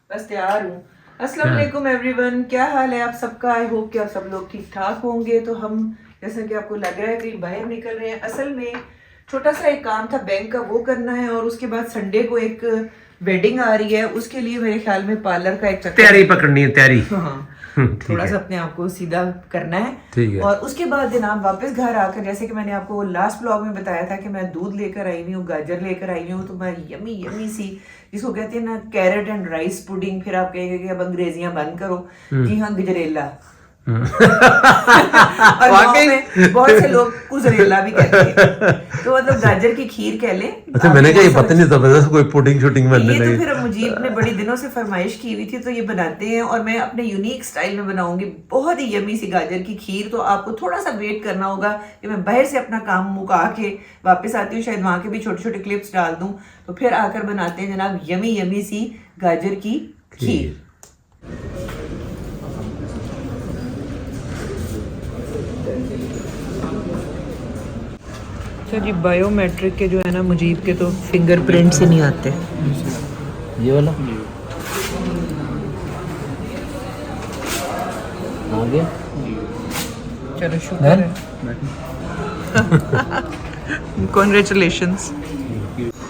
बस तैयार हूँ। अस्सलाम वालेकुम एवरीवन, क्या हाल है आप सबका? आई होप कि आप सब लोग ठीक ठाक होंगे। तो हम जैसा कि आपको लग रहा है कि बाहर निकल रहे हैं, असल में छोटा सा एक काम था बैंक का, वो करना है। और उसके बाद संडे को एक वेडिंग आ रही है, उसके लिए मेरे ख्याल में पार्लर का एक चक्कर तैयारी पकड़नी है, तैयारी। हाँ, ठीक थोड़ा है, सा अपने आप को सीधा करना है। ठीक है। और उसके बाद जनाब वापस घर आकर, जैसे कि मैंने आपको लास्ट ब्लॉग में बताया था कि मैं दूध लेकर आई हुई हूँ, गाजर लेकर आई हुई हूँ, तो मैं यमी यमी सी, जिसको कहते हैं ना कैरेट एंड राइस पुडिंग, फिर आप कहेंगे कि अब अंग्रेजियां बंद करो। जी हाँ, गजरेला। और गाँव में बहुत से लोग कुजरेला भी कहते हैं, तो मतलब गाजर की खीर कह लें। अच्छा, आप मैंने कहा ये बहुत पता सारे- नहीं जबरदस्त कोई पुडिंग शूटिंग बनने ये तो लगी। फिर मुजीब ने बड़ी दिनों से फरमाइश की हुई थी, तो ये बनाते हैं और मैं अपने यूनिक स्टाइल में बनाऊंगी बहुत ही यमी सी गाजर की खीर। तो आपको थोड़ा सा वेट करना होगा कि मैं बाहर से अपना काम मुका के वापस आती हूँ, शायद वहां के भी छोटे छोटे क्लिप्स डाल दूं, तो फिर आकर बनाते हैं जनाब यमी यमी सी गाजर की खीर। अच्छा जी, बायोमेट्रिक के जो है ना मुजीब के तो फिंगरप्रिंट से नहीं आते। ये वाला आ गया। चलो शुक्र है, कॉन्ग्रेचुलेशंस।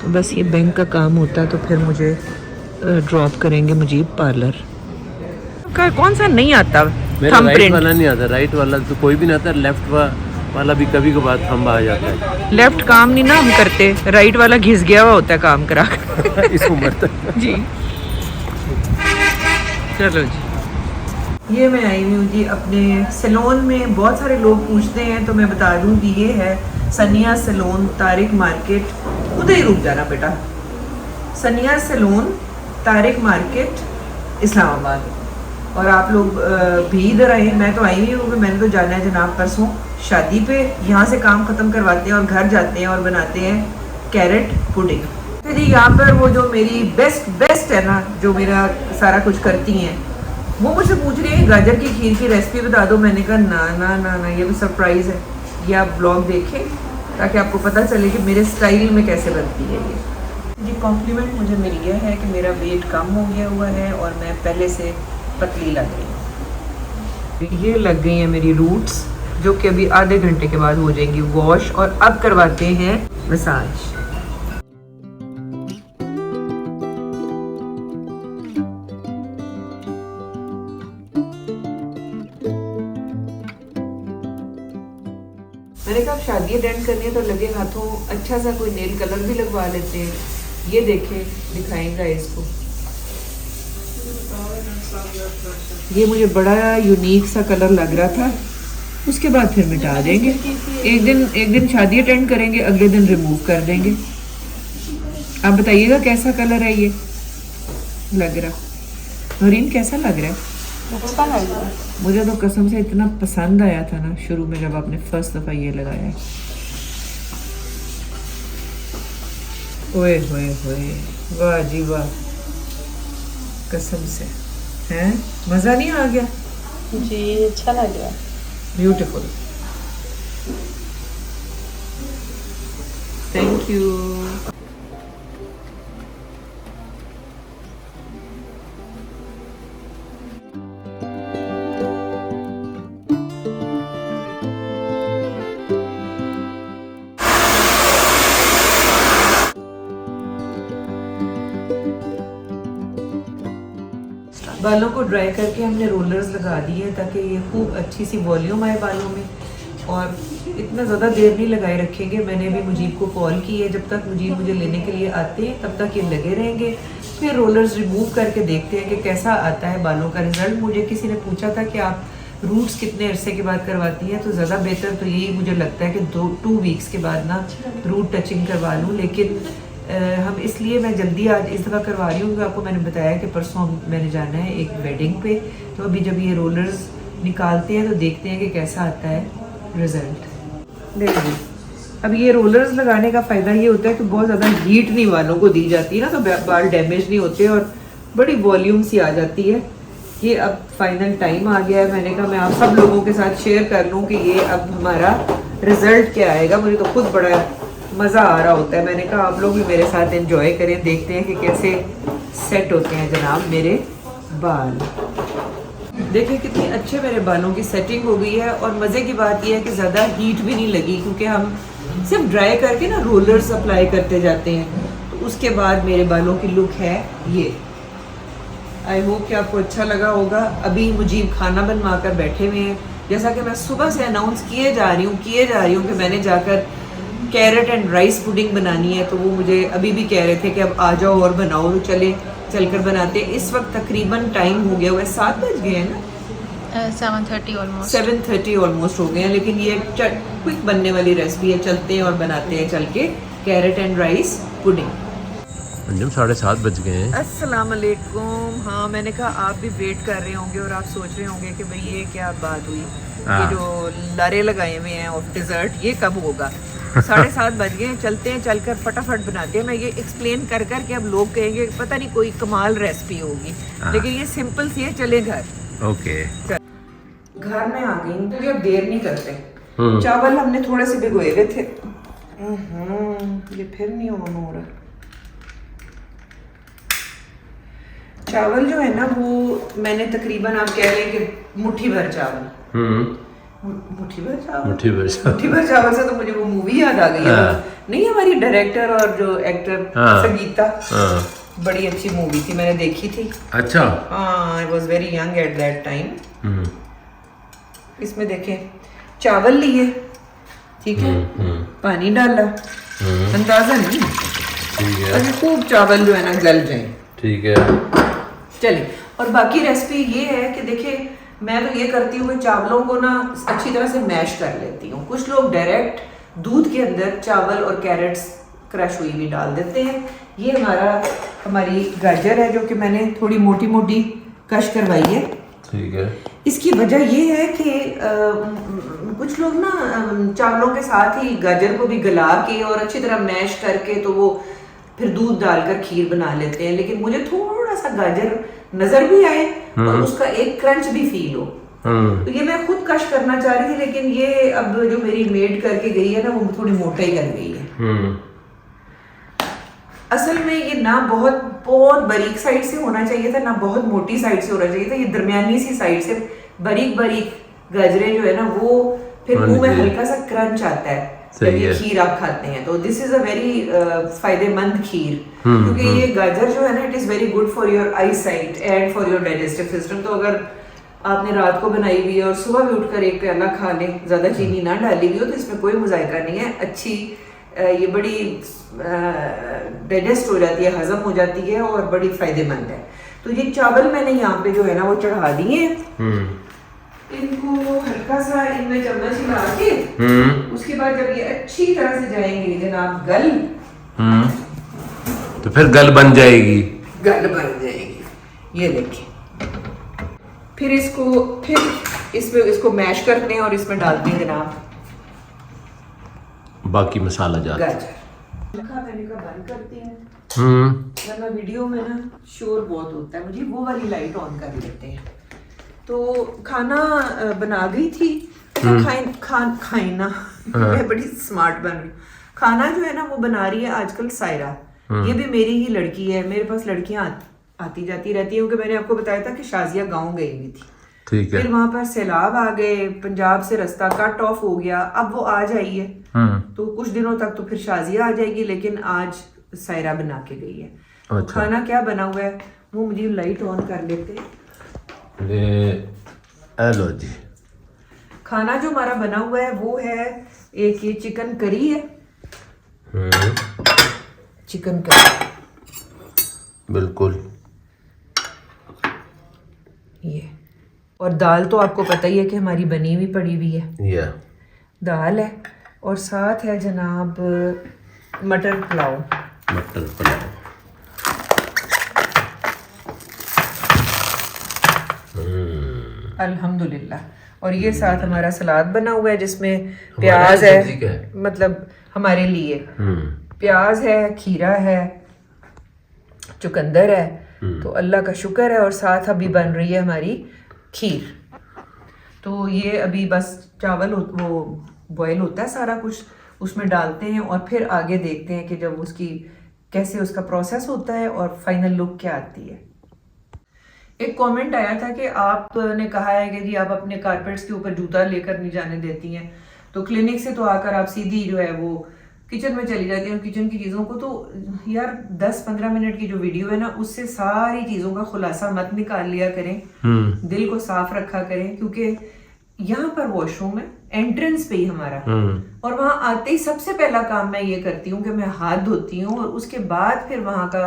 तो बस ये बैंक का काम होता है, तो फिर मुझे ड्रॉप करेंगे मुजीब पार्लर का। कौन सा नहीं आता? मेरा थंब राइट प्रिंट। वाला नहीं आता, राइट वाला तो कोई भी नहीं आता, लेफ्ट वाला भी कभी कभार थंब आ जाता है। लेफ्ट काम नहीं ना हम करते, राइट वाला घिस गया हुआ होता है काम करा कर। इस उम्र तक जी चलो जी, ये मैं आई हुई हूँ जी अपने सैलून में। बहुत सारे लोग पूछते हैं, तो मैं बता दूँ कि ये है सनिया सैलून, तारिक मार्केट। उधर ही रुक जाना बेटा, सनिया सैलून, तारिक मार्केट, इस्लामाबाद। और आप लोग भी इधर आए। मैं तो आई हुई हूँ कि मैंने तो जाना है जनाब परसों शादी पे, यहाँ से काम ख़त्म करवाते हैं और घर जाते हैं और बनाते हैं कैरेट पुडिंग। तो जी यहाँ पर वो जो मेरी बेस्ट है ना, जो मेरा सारा कुछ करती हैं, वो मुझसे पूछ रही है गाजर की खीर की रेसिपी बता दो। मैंने कहा ना ना ना ना, ये भी सरप्राइज़ है, ये आप ब्लॉग देखें ताकि आपको पता चले कि मेरे स्टाइल में कैसे बनती है ये कॉम्प्लीमेंट मुझे मिल गया है कि मेरा वेट कम हो गया हुआ है और मैं पहले से पतली लग रही हूँ। ये लग गई हैं मेरी रूट्स, जो कि अभी आधे घंटे के बाद हो जाएंगी वॉश। और अब करवाते हैं मसाज। मैंने कहा शादी अटेंड करनी है तो लगे हाथों अच्छा सा कोई नेल कलर भी लगवा लेते हैं। ये देखें, दिखाएंगा इसको। ये मुझे बड़ा यूनिक सा कलर लग रहा था, उसके बाद फिर मिटा देंगे। एक दिन शादी अटेंड करेंगे, अगले दिन रिमूव कर देंगे। आप बताइएगा कैसा कलर है ये लग रहा? नौरीन कैसा लग रहा है? अच्छा लग रहा है। मुझे तो कसम से इतना पसंद आया था ना शुरू में, जब आपने फर्स्ट दफा ये लगाया है। ओए होए होए, वाह जी वाह, कसम से हैं, मजा नहीं आ गया? जी अच्छा लग रहा है। Beautiful, thank you. बालों को ड्राई करके हमने रोलर्स लगा दिए हैं ताकि ये खूब अच्छी सी वॉल्यूम आए बालों में। और इतना ज़्यादा देर नहीं लगाए रखेंगे। मैंने भी मुजीब को कॉल की है, जब तक मुजीब मुझे लेने के लिए आते हैं तब तक ये लगे रहेंगे। फिर रोलर्स रिमूव करके देखते हैं कि कैसा आता है बालों का रिजल्ट। मुझे किसी ने पूछा था कि आप रूट्स कितने अरसे के बाद करवाती हैं, तो ज़्यादा बेहतर तो यही मुझे लगता है कि 2 वीक्स के बाद ना रूट टचिंग करवा लूँ। लेकिन हम इसलिए मैं जल्दी आज इस दफ़ा करवा रही हूँ क्योंकि आपको मैंने बताया कि परसों मैंने जाना है एक वेडिंग पे। तो अभी जब ये रोलर्स निकालते हैं तो देखते हैं कि कैसा आता है रिजल्ट। देखिए, अब ये रोलर्स लगाने का फ़ायदा ये होता है कि बहुत ज़्यादा हीट नहीं बालों को दी जाती है ना, तो बाल डैमेज नहीं होते और बड़ी वॉल्यूम सी आ जाती है। ये अब फाइनल टाइम आ गया है, मैंने कहा मैं आप सब लोगों के साथ शेयर कर लूँ कि ये अब हमारा रिजल्ट क्या आएगा। मुझे तो खुद बड़ा मज़ा आ रहा होता है। मैंने कहा आप लोग भी मेरे साथ एंजॉय करें, देखते हैं कि कैसे सेट होते हैं जनाब मेरे बाल। देखिए कितनी अच्छे मेरे बालों की सेटिंग हो गई है। और मज़े की बात यह है कि ज़्यादा हीट भी नहीं लगी, क्योंकि हम सिर्फ ड्राई करके ना रोलर्स अप्लाई करते जाते हैं। तो उसके बाद मेरे बालों की लुक है ये। आई होप कि आपको अच्छा लगा होगा। अभी मुजीब खाना बनवा कर बैठे हुए हैं। जैसा कि मैं सुबह से अनाउंस किए जा रही हूँ कि मैंने जाकर कैरेट एंड राइस पुडिंग बनानी है, तो वो मुझे अभी भी कह रहे थे कि अब आ जाओ और बनाओ। तो चलकर बनाते हैं। इस वक्त तकरीबन टाइम हो गया हुआ है, 7 बज गए हैं ना, 7:30 ऑलमोस्ट। 7:30 ऑलमोस्ट हो गए हैं। लेकिन ये क्विक बनने वाली रेसिपी है। चलते हैं और बनाते हैं चल के carrot and rice pudding. Anjum 7:30 बज गए हैं। अस्सलाम वालेकुम। हाँ, मैंने कहा आप भी वेट कर रहे होंगे और आप सोच रहे होंगे कि भाई ये क्या बात हुई, ये जो लारे लगाए हुए हैं ऑफ डिज़र्ट ये कब होगा। 7:30 बज गए हैं। चलते हैं, चलकर फटाफट बनाते हैं। मैं ये एक्सप्लेन कर कर के अब लोग कहेंगे पता नहीं कोई कमाल रेसिपी होगी, लेकिन ये सिंपल सी है। चले घर। ओके, घर में आ गई क्योंकि अब देर नहीं करते। चावल हमने थोड़े से भिगोए हुए थे। ये फिर नहीं ऑन हो रहा। चावल जो है ना वो मैंने तकरीबन आप कह लें कि मुट्ठी भर चावल। मुट्ठी भर चावल से तो मुझे वो मूवी याद आ गई है। नहीं, हमारी डायरेक्टर और जो एक्टर संगीता, बड़ी अच्छी मूवी थी, मैंने देखी थी। अच्छा। हाँ, I was very young at that time. इसमें देखें चावल लिए, ठीक है, पानी डाला, अंदाजा नहीं, ठीक है, ताकि खूब चावल जो है ना गल जाए। ठीक है, चलिए। और बाकी रेसिपी ये है कि देखिए मैं तो ये करती हूँ कि चावलों को ना अच्छी तरह से मैश कर लेती हूँ। कुछ लोग डायरेक्ट दूध के अंदर चावल और कैरेट्स क्रश हुई भी डाल देते हैं। ये हमारी गाजर है जो कि मैंने थोड़ी मोटी मोटी कश करवाई है। ठीक है। इसकी वजह ये है कि कुछ लोग ना चावलों के साथ ही गाजर को भी गला के और अच्छी तरह मैश करके तो वो फिर दूध डालकर खीर बना लेते हैं। लेकिन मुझे थोड़ा सा गाजर नजर भी आए और उसका एक क्रंच भी फील हो, तो ये मैं खुद कश करना चाह रही थी। लेकिन ये अब जो मेरी मेड करके गई है ना वो थोड़ी मोटाई कर गई है। असल में ये ना बहुत बहुत बारीक साइड से होना चाहिए था, ना बहुत मोटी साइड से होना चाहिए था। ये दरमियानी सी साइड से बारीक बारीक गाजरें जो है ना वो फिर मुंह में हल्का सा क्रंच आता है जब ये खीर आप खाते हैं। तो दिस इज अ वेरी फायदेमंद खीर, क्योंकि ये गाजर जो है ना it is very good for your I site and for your digestive system. तो अगर आपने रात को बनाई हुई है और सुबह भी उठकर एक प्याला खा लें, ज्यादा चीनी ना डाली हुई हो, तो इसमें कोई मुजायका नहीं है। अच्छी ये बड़ी डाइजेस्ट हो जाती है, हजम हो जाती है और बड़ी फायदेमंद है। तो ये चावल मैंने यहाँ पे जो है ना वो चढ़ा दिए हैं। इनको हल्का सा इनमें चम्मच हिला के उसके बाद जब ये अच्छी तरह से जाएंगे जनाब गल, तो फिर गल बन जाएगी। ये देखिए। फिर इसको मैश करते हैं और इसमें डालते हैं जनाब बाकी मसाला जाता है। गाजर मैंने कहा बंद करती हूँ वरना वीडियो में ना शोर बहुत होता है। मुझे वो वाली लाइट ऑन कर लेते हैं। तो खाना बना गई थी। खाए ना मैं बड़ी स्मार्ट बन रही हूँ। खाना जो है ना वो बना रही है आजकल सायरा। ये भी मेरी ही लड़की है। मेरे पास लड़कियां आती जाती रहती हैं, क्योंकि मैंने आपको बताया था कि शाजिया गांव गई हुई थी। ठीक है। फिर वहां पर सैलाब आ गए, पंजाब से रास्ता कट ऑफ हो गया। अब वो आ जाई है तो कुछ दिनों तक तो फिर शाजिया आ जाएगी, लेकिन आज सायरा बना के गई है। अच्छा। खाना क्या बना हुआ है वो मुझे लाइट ऑन कर लेते हैं। लो जी, खाना जो हमारा बना हुआ है वो है एक ये चिकन करी है। चिकन करी बिल्कुल ये। और दाल तो आपको पता ही है कि हमारी बनी हुई पड़ी हुई है। या दाल है और साथ है जनाब मटर पुलाव। मटर पुलाव। अल्हम्दुलिल्लाह। और ये साथ हमारा सलाद बना हुआ है जिसमें प्याज है, मतलब हमारे लिए प्याज है, खीरा है, चुकंदर है। तो अल्लाह का शुक्र है। और साथ अभी बन रही है हमारी खीर। तो ये अभी बस चावल वो बॉयल होता है सारा कुछ, उसमें डालते हैं और फिर आगे देखते हैं कि जब उसकी कैसे उसका प्रोसेस होता है और फाइनल लुक क्या आती है। एक कमेंट आया था कि आपने कहा है कि जी आप अपने कारपेट्स के ऊपर जूता लेकर नहीं जाने देती हैं, तो क्लिनिक से तो आकर आप सीधी जो है वो किचन में चली जाती हैं किचन की चीज़ों को। तो यार 10-15 मिनट की जो वीडियो है ना, उससे सारी चीज़ों का खुलासा मत निकाल लिया करें, दिल को साफ रखा करें, क्योंकि यहाँ पर वॉशरूम है एंट्रेंस पे ही हमारा, और वहां आते ही सबसे पहला काम मैं ये करती हूँ कि मैं हाथ धोती हूँ, और उसके बाद फिर वहां का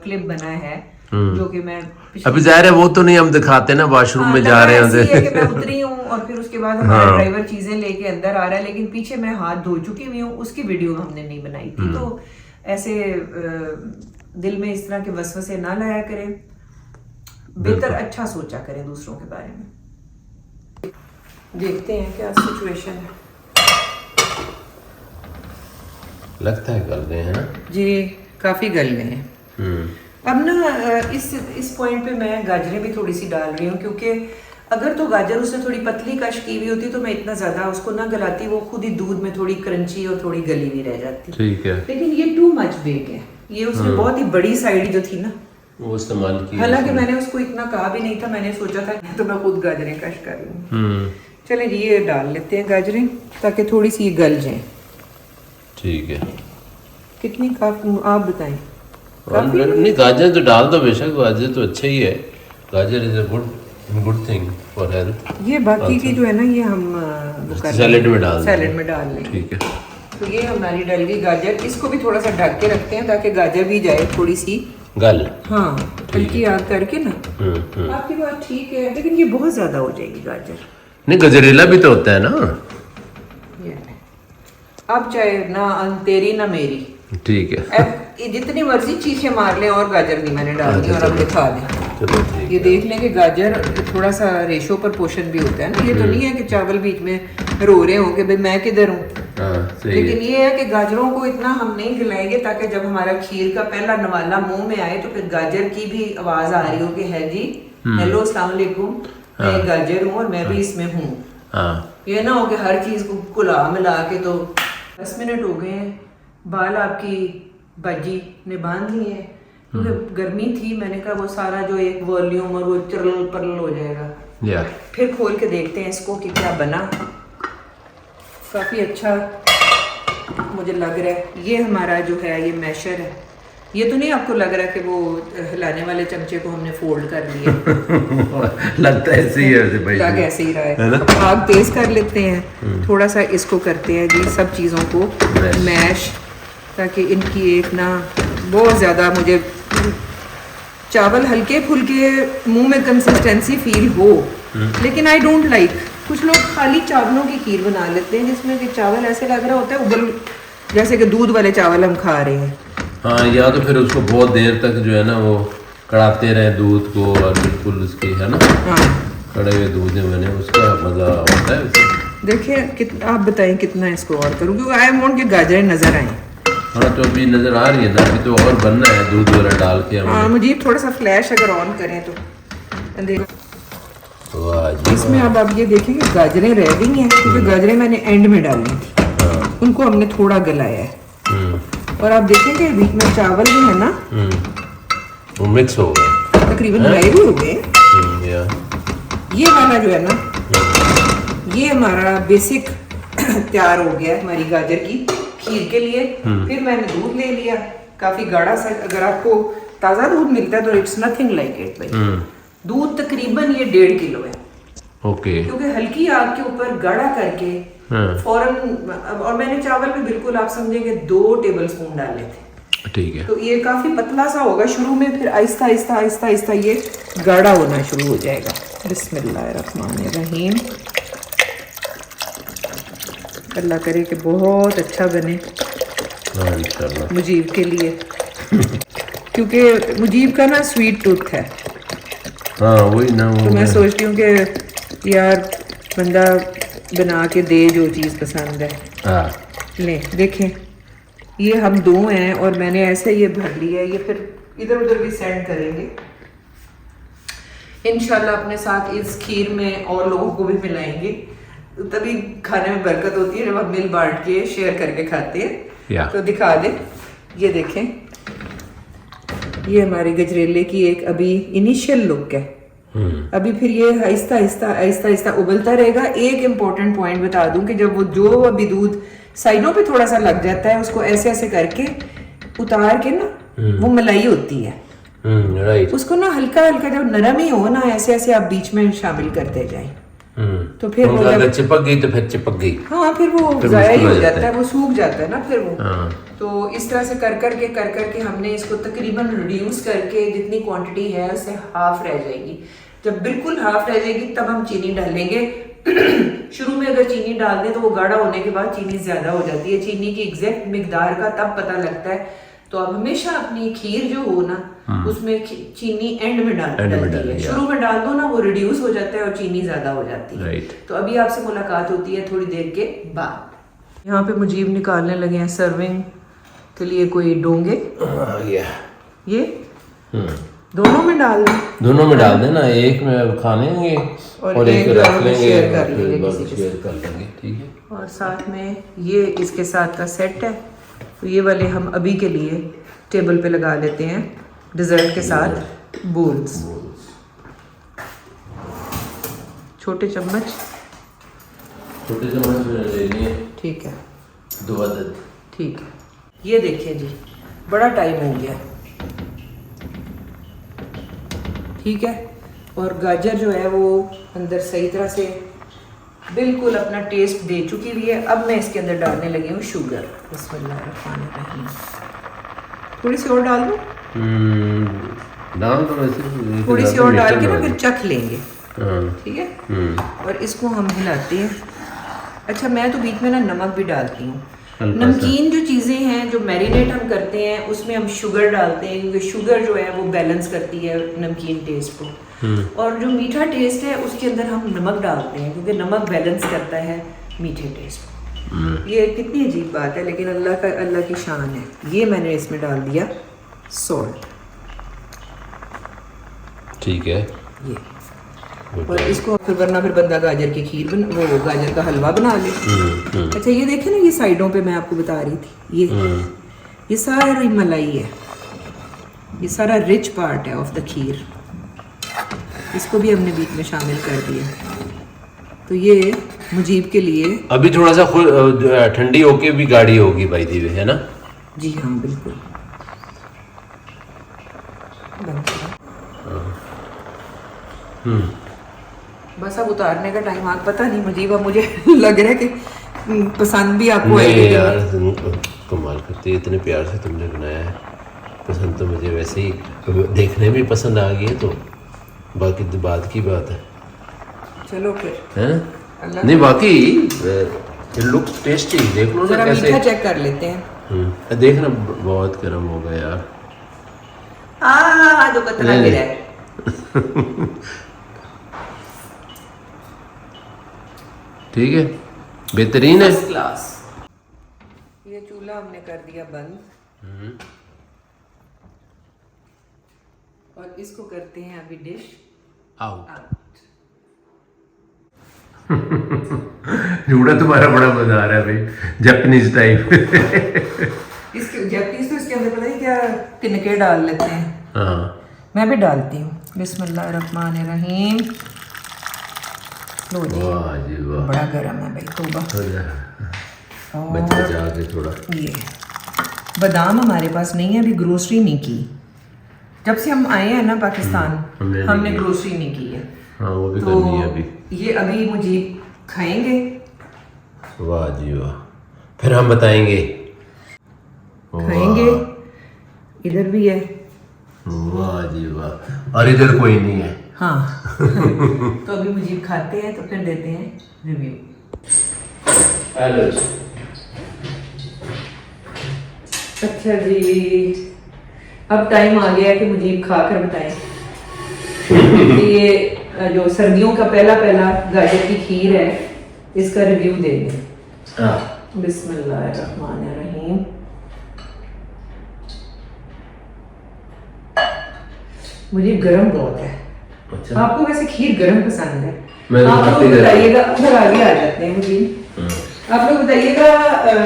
क्लिप बना है जो कि मैं अभी जाहिर है वो तो नहीं हम दिखाते ना वॉशरूम में जा रहे हैं कि मैं उतरी हूँ और फिर उसके बाद हमारा ड्राइवर चीजें लेके अंदर आ रहा है, लेकिन पीछे मैं हाथ धो चुकी हुई हूँ, उसकी वीडियो हमने नहीं बनाई थी। तो ऐसे दिल में इस तरह के वसवसे ना लाया करें, बेहतर अच्छा सोचा करें दूसरों के बारे में। देखते हैं क्या सिचुएशन है। लगता है गल गए हैं ना जी, काफी गल गए हैं। अब ना इस पॉइंट पे मैं गाजरें भी थोड़ी सी डाल रही हूँ, क्योंकि अगर तो गाजर उसने थोड़ी पतली कश की हुई होती तो मैं इतना ज्यादा उसको ना गलाती, वो खुद ही दूध में थोड़ी क्रंची और थोड़ी गली हुई रह जाती। ठीक है, लेकिन ये टू मच बिग है, ये उसने बहुत ही बड़ी साइड जो थी ना वो इस्तेमाल की। हालांकि मैंने उसको इतना कहा भी नहीं था, मैंने सोचा था तो मैं खुद गाजरें कश कर लूँ। चले जी ये डाल लेते हैं गाजरें ताकि थोड़ी सी ये गल जाए। ठीक है, कितनी काफी आप बताएं? नहीं गाजर तो डाल दो बेशक, गाजर तो अच्छा ही है, गाजर is a good thing for health. ये बाकी की जो है ना ये हम सैलेड में डाल लें। ठीक है, तो ये हमारी डल गई गाजर, इसको भी थोड़ा सा ढक के रखते हैं ताकि गाजर भी जाए थोड़ी सी गल। हाँ, हल्की आग करके ना। आपकी बात ठीक है, लेकिन ये बहुत ज्यादा हो जाएगी गाजर। नहीं गजरेला भी तो होता है ना। अब चाहे ना तेरी ना मेरी, ठीक है, अब जितनी मर्जी चीखें मार लें और गाजर नहीं मैंने डालनी, और अब दिखा दें। चलो ठीक ये देख लें कि गाजर थोड़ा सा रेशो पर पोषण भी होता है ना, ये तो नहीं है कि चावल बीच में रो रहे हो कि भाई मैं किधर हूँ। लेकिन ये है कि गाजरों को इतना हम नहीं खिलाएंगे ताकि जब हमारा खीर का पहला नवाला मुंह में आए तो फिर गाजर की भी आवाज आ रही हो कि है जी, हेलो अस्सलाम वालेकुम, मैं गाजर हूँ और मैं भी इसमें हूँ। ये ना हो कि हर चीज को कुला मिला के। तो 10 मिनट हो गए हैं, बाल आपकी बाजी ने बांध लिए हैं क्योंकि गर्मी थी। मैंने कहा वो सारा जो एक वॉल्यूम और वो चरल परल हो जाएगा। फिर खोल के देखते हैं इसको कि क्या बना। काफी अच्छा मुझे लग रहा है। ये हमारा जो है ये मैशर है, ये तो नहीं आपको लग रहा कि वो हिलाने वाले चमचे को हमने फोल्ड कर लिया? लगता है ऐसे ही है भाई, लग ऐसे ही रहा है। आग तेज कर लेते हैं, थोड़ा सा इसको करते हैं जी सब चीज़ों को मैश, ताकि इनकी एक ना बहुत ज़्यादा मुझे चावल हल्के फुल्के मुंह में कंसिस्टेंसी फील हो। लेकिन आई डोंट लाइक, कुछ लोग खाली चावलों की खीर बना लेते हैं जिसमें कि चावल ऐसे लग रहा होता है उबल, जैसे कि दूध वाले चावल हम खा रहे हैं। हाँ, या तो फिर उसको बहुत देर तक जो है ना वो कड़ाते रहे दूध को, और बिल्कुल उसकी है ना कड़े हुए दूध में बने, उसका मजा होता है। देखिए आप बताएं कितना इसको और करूँ, क्योंकि आई वांट कि गाजरें नजर आए। हाँ तो अभी नजर आ रही है ना, अभी तो और बनना है दूध वगैरह डाल के। हाँ, मुझे थोड़ा सा फ्लैश अगर ऑन करें तो इसमें अब आप ये देखें कि गाजरें रह गई हैं, क्योंकि गाजरें मैंने एंड में डाली थी, उनको हमने थोड़ा गलाया है। और आप देखेंगे बीच में चावल भी है ना वो मिक्स हो गए, तकरीबन ड्राई भी हो गए। ये वाला जो है ना ये हमारा बेसिक तैयार हो गया है हमारी गाजर की खीर के लिए। फिर मैंने दूध ले लिया, काफी गाढ़ा सा। अगर आपको ताजा दूध मिलता है तो इट्स नथिंग लाइक इट भाई। दूध तकरीबन ये 1.5 किलो है। ओके, क्योंकि हल्की आग के ऊपर गाढ़ा करके फौरन, और मैंने चावल में बिल्कुल आप समझेंगे 2 टेबलस्पून डाले थे। ठीक है, तो ये काफी पतला सा होगा शुरू में, फिर आहिस्ता आहिस्ता आहिस्ता आहिस्ता ये गाढ़ा होना शुरू हो जाएगा। बिस्मिल्लाहिर्रहमानिर्रहीम। अल्लाह करे कि बहुत अच्छा बने इंशाल्लाह मुजीब के लिए, क्योंकि मुजीब का ना स्वीट टूथ है। हाँ वही ना, तो मैं सोचती हूँ कि यार बंदा बना के दे जो चीज़ पसंद है। ले देखें, ये हम 2 हैं और मैंने ऐसे ये भर लिया है। ये फिर इधर उधर भी सेंड करेंगे इंशाल्लाह। अपने साथ इस खीर में और लोगों को भी मिलाएंगे, तभी खाने में बरकत होती है जब हम मिल बांट के शेयर करके खाते हैं। तो दिखा दे, ये देखें ये हमारे गजरेले की एक अभी इनिशियल लुक है। अभी फिर ये आहिस्ता आहिस्ता आहिस्ता आहिस्ता उबलता रहेगा। एक इम्पोर्टेंट पॉइंट बता दूं कि जब वो जो अभी दूध साइडों पे थोड़ा सा लग जाता है, उसको ऐसे ऐसे करके उतार के ना, वो मलाई होती है, राइट। उसको ना हल्का हल्का जब नरम ही हो ना, ऐसे ऐसे आप बीच में शामिल करते जाएं, तो फिर वो अगर चिपक गई तो फिर चिपक गई। हाँ, फिर वो फिर जाया ही मुश्किल हो हो जाता जाता है, वो सूख जाता है ना फिर वो। हाँ। तो इस तरह से कर करके हमने इसको तकरीबन रिड्यूस करके जितनी क्वांटिटी है उससे हाफ रह जाएगी। जब बिल्कुल हाफ रह जाएगी तब हम चीनी डालेंगे। शुरू में अगर चीनी डाल दें तो वो गाढ़ा होने के बाद चीनी ज्यादा हो जाती है। चीनी की एग्जैक्ट मिकदार का तब पता लगता है। तो आप हमेशा अपनी खीर जो हो ना, उसमें चीनी एंड में डालती है। शुरू में डाल दो ना, वो रिड्यूस हो जाता है और चीनी ज्यादा हो जाती है। राइट। तो अभी आपसे मुलाकात होती है थोड़ी देर के बाद। यहाँ पे मुजीब निकालने लगे हैं सर्विंग के लिए कोई डोंगे। ये दोनों में डाल दें, दोनों में डाल देना, एक में खाने और एक रख लेंगे, शेयर कर लेंगे फिर किसी के शेयर कर लेंगे, ठीक है। और साथ में ये इसके साथ का सेट है, तो ये वाले हम अभी के लिए टेबल पे लगा लेते हैं डिजर्ट के साथ। बोल्स, छोटे चम्मच, छोटे चम्मच ले लिए, ठीक है, 2 अदद, ठीक है। ये देखिए जी, बड़ा टाइम हो गया, ठीक है। और गाजर जो है वो अंदर सही तरह से बिल्कुल अपना टेस्ट दे चुकी हुई है। अब मैं इसके अंदर डालने लगी हूँ शुगर। बिस्मिल्लाहिर्रहमानिर्रहीम। थोड़ी सी और डाल दूँ? डाल दो वैसे, थोड़ी सी और डाल के ना फिर चख लेंगे, हाँ। ठीक है। और इसको हम हिलाते हैं। अच्छा, मैं तो बीच में ना नमक भी डालती हूँ। नमकीन जो चीज़ें हैं जो मैरिनेट हम करते हैं उसमें हम शुगर डालते हैं, क्योंकि शुगर जो है वो बैलेंस करती है नमकीन टेस्ट को। और जो मीठा टेस्ट है उसके अंदर हम नमक डालते हैं, क्योंकि नमक बैलेंस करता है मीठे टेस्ट को। ये कितनी अजीब बात है, लेकिन अल्लाह की शान है। ये मैंने इसमें डाल दिया सॉल्ट, ठीक है ये। और इसको फिर वरना फिर बंदा गाजर की खीर वो गाजर का हलवा बना ले। अच्छा, ये देखे ना, ये साइडों पे मैं आपको बता रही थी, ये सारी मलाई है, ये सारा रिच पार्ट है ऑफ द खीर। इसको भी हमने बीच में शामिल कर दिया। तो ये मुजीब के लिए अभी थोड़ा सा ठंडी होके भी गाढ़ी होगी बाय द वे, है ना? जी हाँ, बिल्कुल। बस अब उतारने का टाइम आप पता नहीं मुझे, अब मुझे लग रहा है कि पसंद भी आपको नहीं यार, तुम कमाल करती है, इतने प्यार से तुमने बनाया है। पसंद तो मुझे वैसे ही देखने में पसंद आ गई है, तो बाकी तो बात की बात है। चलो फिर, है नहीं, बाकी लुक टेस्टी, देख लो ना कैसे। मीठा चेक कर लेते हैं। देखना बहुत गर्म होगा यार। जो कतरा गिरा है। ठीक है, बेहतरीन है, फर्स्ट क्लास। ये चूल्हा हमने कर दिया बंद और इसको करते हैं अभी डिश आउट। जूड़ा तुम्हारा बड़ा मजा आ रहा है भाई, जापानीज टाइप। इसके जापानीज तो इसके अंदर पता है क्या तिनके डाल लेते हैं। हाँ, मैं भी डालती हूँ। बिस्मिल्लाहिर्रहमानिर्रहीम। लो जी, वाह जी वाह, बड़ा गर्म है भाई, तौबा। बच्चा जाके थोड़ा। ये बादाम हमारे पास नहीं है, अभी ग्रोसरी नहीं की। जब से हम आए हैं ना पाकिस्तान, हमने ग्रोसरी नहीं की है। हाँ, वो भी तो करनी है अभी। ये अभी मुझे खाएंगे। वाह जी वाह, फिर हम बताएंगे। खाएंगे, इधर भी है। वाह जी वाह, और इधर कोई नहीं है। हाँ। तो अभी मुझे खाते हैं तो फिर देते हैं रिव्यू। हेलो। अच्छा जी, अब टाइम आ गया कि मुझे खाकर बताएं कि ये जो सर्दियों का पहला गाजर की खीर है, इसका रिव्यू देंगे। हाँ, बिस्मिल्लाहिर्रहमानिर्रहीम। मुझे गरम बहुत है। अच्छा, आपको वैसे खीर गरम पसंद है? मैं आप खाती बताइएगा, उधर आगे आ जाते हैं मुझे। आप लोग बताइएगा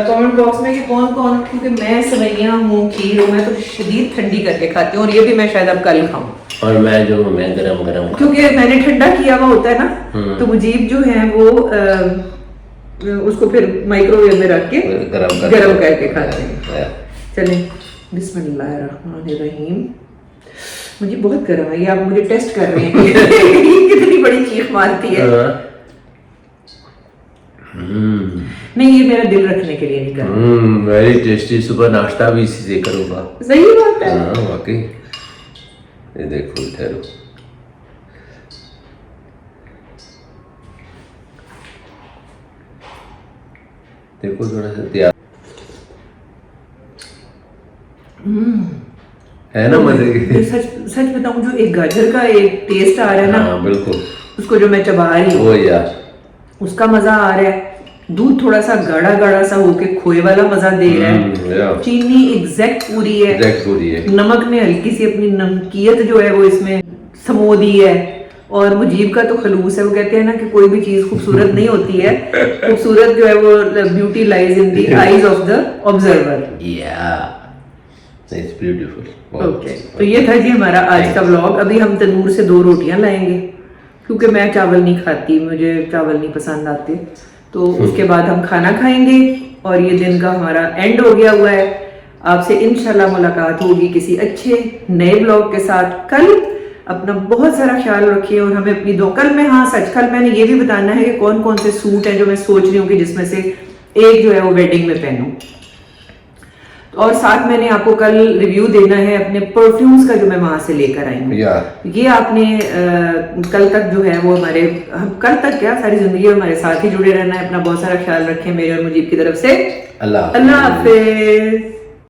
कमेंट बॉक्स में कि कौन कौन, क्योंकि मैं सेवइयां हूँ, खीर हूँ, मैं तो शदीद ठंडी करके खाती हूँ और ये भी मैं शायद अब कल खाऊं, और मैं जो हूँ मैं गरम गरम क्योंकि मैंने ठंडा किया हुआ होता है ना, तो मुजीब जो है वो उसको फिर माइक्रोवेव में रख के गरम करके खाते हैं। चलें, बिस्मिल्लाहिर्रहमानिर्रहीम। मुझे बहुत गर्म है, ये आप मुझे टेस्ट कर रहे हैं कि कितनी बड़ी चीख मारती है। नहीं, ये मेरा दिल रखने के लिए नहीं कर रहा। वेरी टेस्टी, सुबह नाश्ता भी इसी से करूँगा। सही बात है। हाँ वाकई। ये देखो ठहरो, देखो थोड़ा सा तैयार है ना मजे की। सच सच बताऊं, जो एक गाजर का एक टेस्ट आ रहा है ना, हाँ बिल्कुल, उसको जो मैं चबा रही हूँ वो यार उसका मजा आ रहा है। दूध थोड़ा सा गाढ़ा गाढ़ा सा होके खोए वाला मजा दे रहा है। चीनी एग्जैक्ट पूरी है, नमक ने हल्की सी अपनी नमकीयत जो है वो इसमें समो दी है। और मुजीब का तो खलूस है, वो कहते हैं ना कि कोई भी चीज खूबसूरत नहीं होती है, खूबसूरत जो है वो beauty lies in the eyes of the observer. It's beautiful. Okay, तो ये था जी हमारा आज का व्लॉग। अभी हम तंदूर से 2 रोटियां लाएंगे, क्योंकि मैं चावल नहीं खाती, मुझे चावल नहीं पसंद आते। तो उसके बाद हम खाना खाएंगे और ये दिन का हमारा एंड हो गया हुआ है। आपसे इंशाल्लाह मुलाकात होगी किसी अच्छे नए ब्लॉग के साथ कल। अपना बहुत सारा ख्याल रखिए और हमें अपनी कल में, हाँ सच, कल मैंने ये भी बताना है कि कौन कौन से सूट हैं जो मैं सोच रही हूँ कि जिसमें से एक जो है वो वेडिंग में पहनूं। और साथ मैंने आपको कल रिव्यू देना है अपने परफ्यूम्स का जो मैं वहां से लेकर आई हूँ। ये आपने कल तक जो है वो कल तक क्या, सारी जिंदगी हमारे साथ ही जुड़े रहना है। अपना बहुत सारा ख्याल रखें मेरे और मुजीब की तरफ से। अल्लाह हाफिज।